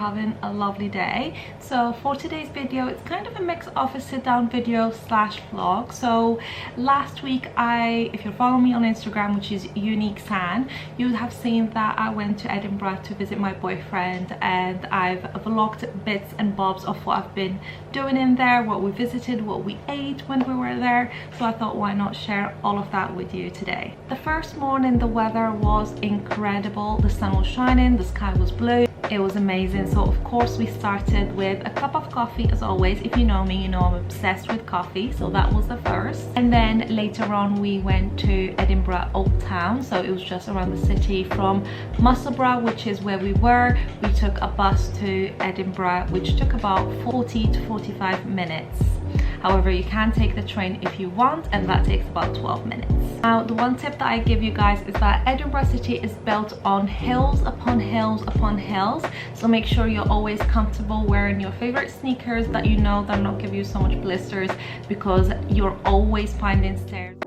having a lovely day. So for today's video, it's kind of a mix of a sit down video slash vlog. So last week, if you're following me on Instagram, which is Unique San, you would have seen that I went to Edinburgh to visit my boyfriend, and I've vlogged bits and bobs of what I've been doing in there, what we visited, what we ate when we were there. So I thought, why not share all of that with you today. The first morning, the weather was incredible. The sun was shining, the sky was blue. It was amazing. So of course we started with a cup of coffee, as always. If you know me, you know I'm obsessed with coffee, so that was the first. And then later on we went to Edinburgh Old Town, so it was just around the city. From Musselburgh, which is where we were, we took a bus to Edinburgh, which took about 40 to 45 minutes. However, you can take the train if you want, and that takes about 12 minutes. Now, the one tip that I give you guys is that Edinburgh City is built on hills upon hills upon hills. So make sure you're always comfortable wearing your favorite sneakers that you know that not give you so much blisters, because you're always finding stairs.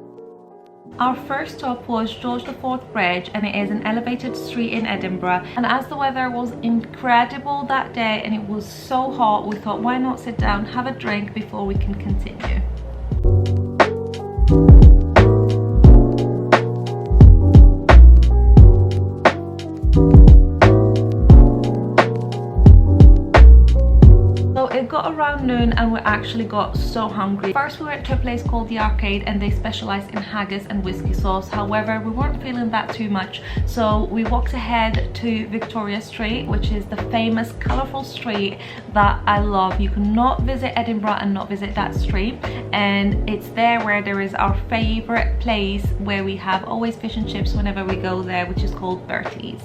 Our first stop was George IV Bridge, and it is an elevated street in Edinburgh. And as the weather was incredible that day and it was so hot, we thought, why not sit down, have a drink before we can continue. It got around noon and we actually got so hungry. First we went to a place called The Arcade, and they specialize in haggis and whiskey sauce. However, we weren't feeling that too much, so we walked ahead to Victoria Street, which is the famous colourful street that I love. You cannot visit Edinburgh and not visit that street, and it's there where there is our favourite place where we have always fish and chips whenever we go there, which is called Berties.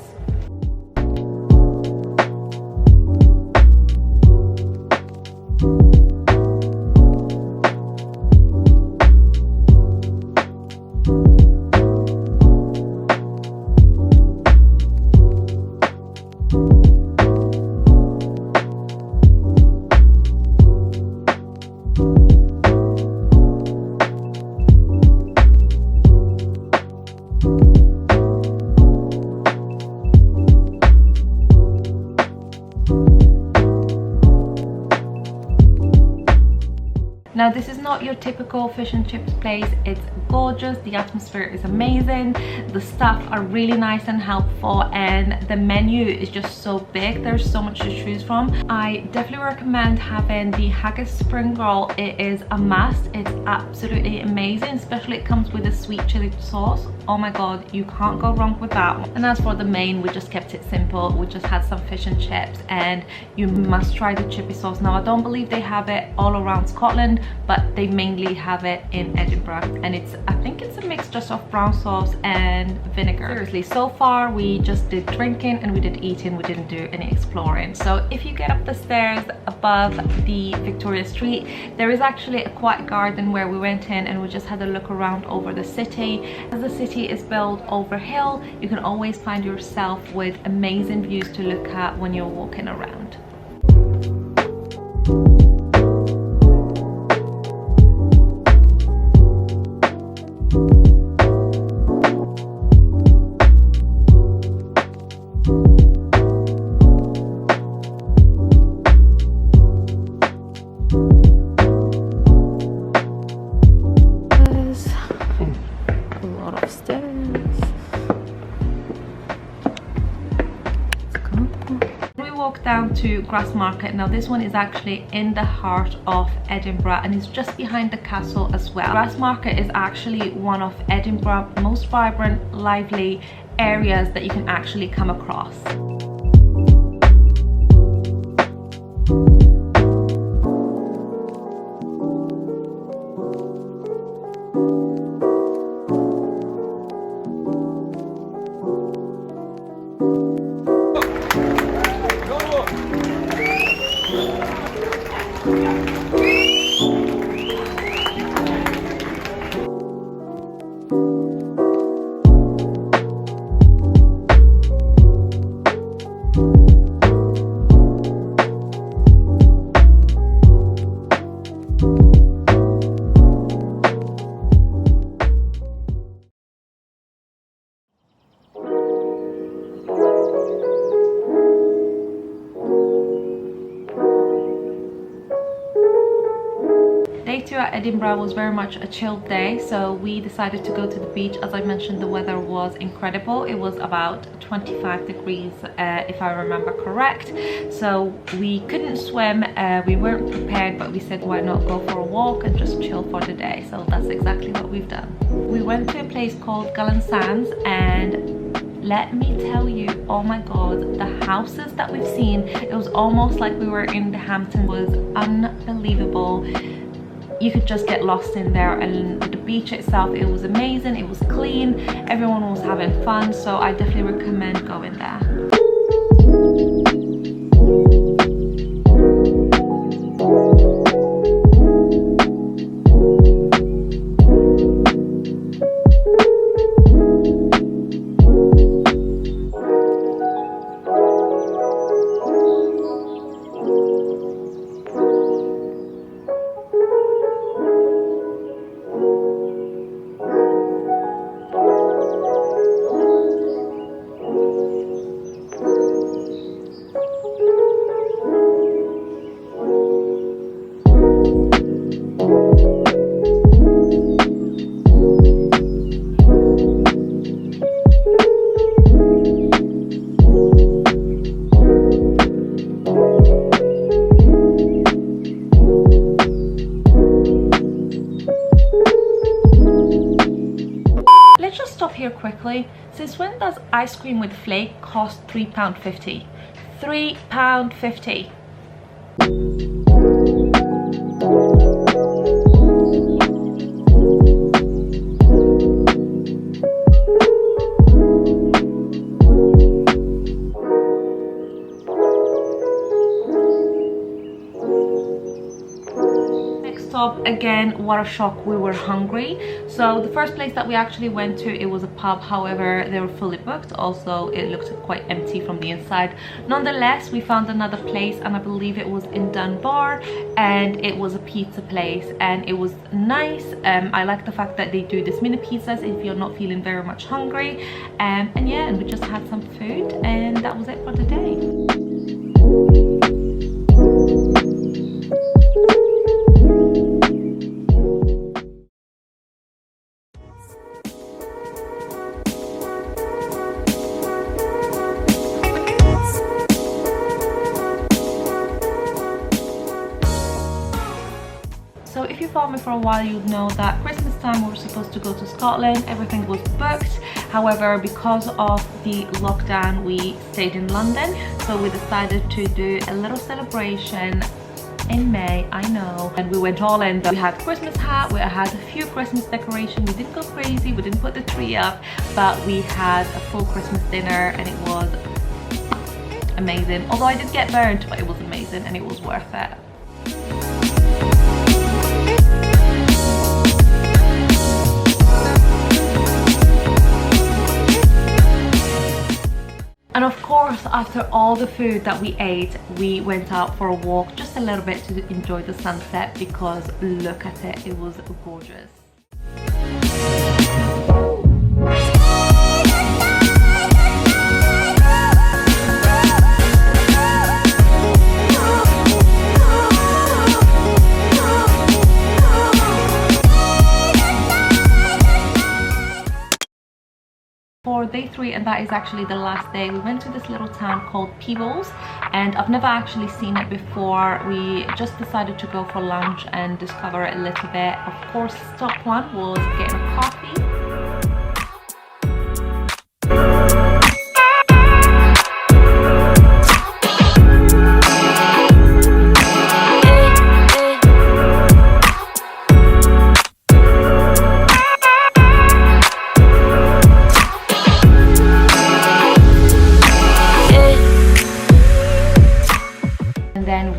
Now, this is not your typical fish and chips place. It's gorgeous, the atmosphere is amazing, the staff are really nice and helpful, and the menu is just so big. There's so much to choose from. I definitely recommend having the haggis spring roll. It is a must. It's absolutely amazing, especially it comes with a sweet chili sauce. Oh my god, you can't go wrong with that one. And as for the main, we just kept it simple. We just had some fish and chips, and you must try the chippy sauce. Now, I don't believe they have it all around Scotland, but they mainly have it in Edinburgh, and I think it's a mix just of brown sauce and vinegar. Seriously, so far we just did drinking and we did eating. We didn't do any exploring. So if you get up the stairs above the Victoria Street, there is actually a quiet garden where we went in, and we just had a look around over the city. As the city is built over hill, you can always find yourself with amazing views to look at when you're walking around. Down to Grassmarket. Now, this one is actually in the heart of Edinburgh, and it's just behind the castle as well. Grassmarket is actually one of Edinburgh's most vibrant, lively areas that you can actually come across. Edinburgh was very much a chilled day, so we decided to go to the beach. As I mentioned, the weather was incredible. It was about 25 degrees if I remember correct, so we couldn't swim. We weren't prepared, but we said why not go for a walk and just chill for the day. So that's exactly what we've done. We went to a place called Gullane Sands, and let me tell you, oh my god, the houses that we've seen, it was almost like we were in the Hamptons. It was unbelievable. You could just get lost in there, and the beach itself, it was amazing. It was clean, everyone was having fun, so I definitely recommend going there. Here quickly, since when does ice cream with flake cost £3.50? £3.50. Again, what a shock, we were hungry. So the first place that we actually went to, it was a pub. However, they were fully booked. Also, it looked quite empty from the inside. Nonetheless, we found another place, and I believe it was in Dunbar, and it was a pizza place, and it was nice. I like the fact that they do this mini pizzas if you're not feeling very much hungry. And yeah, and we just had some food, and that was it for the day. So if you followed me for a while, you'd know that Christmas time we were supposed to go to Scotland. Everything was booked. However, because of the lockdown, we stayed in London. So we decided to do a little celebration in May, I know. And we went all in. We had Christmas hat, we had a few Christmas decorations. We didn't go crazy, we didn't put the tree up, but we had a full Christmas dinner, and it was amazing. Although I did get burnt, but it was amazing and it was worth it. And of course, after all the food that we ate, we went out for a walk just a little bit to enjoy the sunset, because look at it, it was gorgeous. For day 3, and that is actually the last day, we went to this little town called Peebles, and I've never actually seen it before. We just decided to go for lunch and discover it a little bit. Of course, stop one was getting a coffee.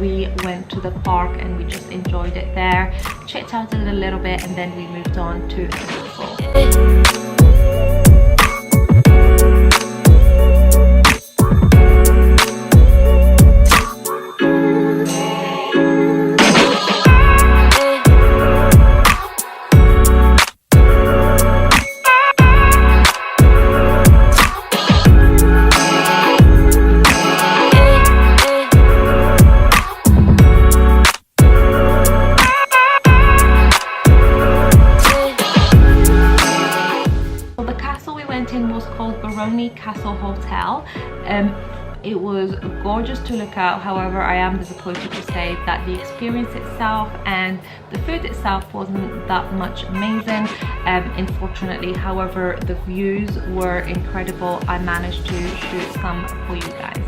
We went to the park and we just enjoyed it there, chit-chatted a little bit, and then we moved on to the castle. was called Barony Castle Hotel. It was gorgeous to look at. However, I am disappointed to say that the experience itself and the food itself wasn't that much amazing, unfortunately. However, the views were incredible. I managed to shoot some for you guys.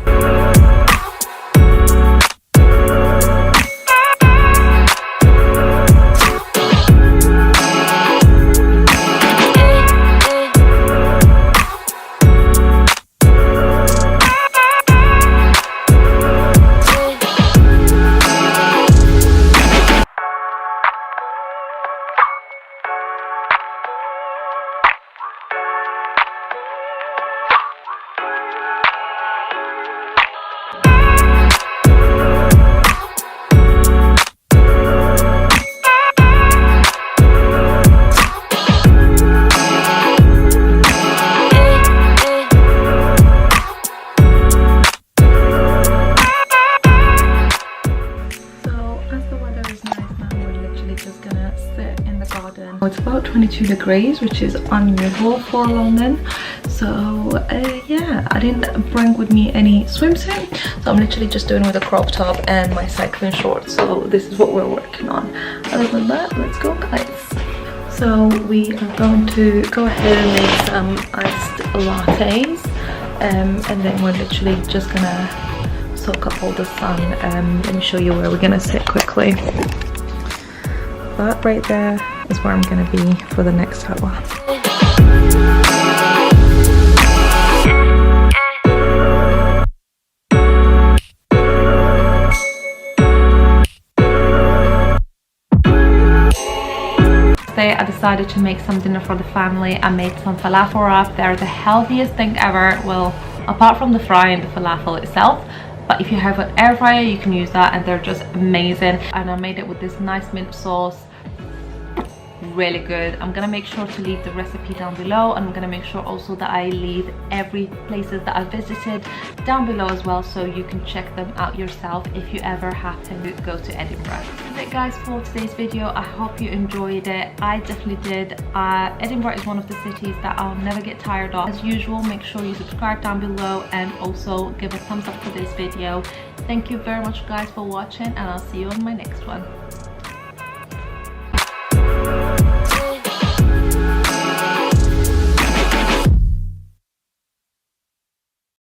It's about 22 degrees, which is unusual for London. So yeah, I didn't bring with me any swimsuit, so I'm literally just doing with a crop top and my cycling shorts. So this is what we're working on. Other than that, let's go guys. So we are going to go ahead and make some iced lattes, and then we're literally just gonna soak up all the sun. Let me show you where we're gonna sit quickly. That right there is where I'm gonna be for the next hour. I decided to make some dinner for the family. I made some falafel wrap. They're the healthiest thing ever, well, apart from the frying the falafel itself. But if you have an air fryer, you can use that, and they're just amazing. And I made it with this nice mint sauce. Really good. I'm gonna make sure to leave the recipe down below, and I'm gonna make sure also that I leave every places that I visited down below as well, so you can check them out yourself if you ever have to go to Edinburgh. That's it guys for today's video. I hope you enjoyed it. I definitely did. Edinburgh is one of the cities that I'll never get tired of. As usual, make sure you subscribe down below and also give a thumbs up for this video. Thank you very much guys for watching, and I'll see you on my next one.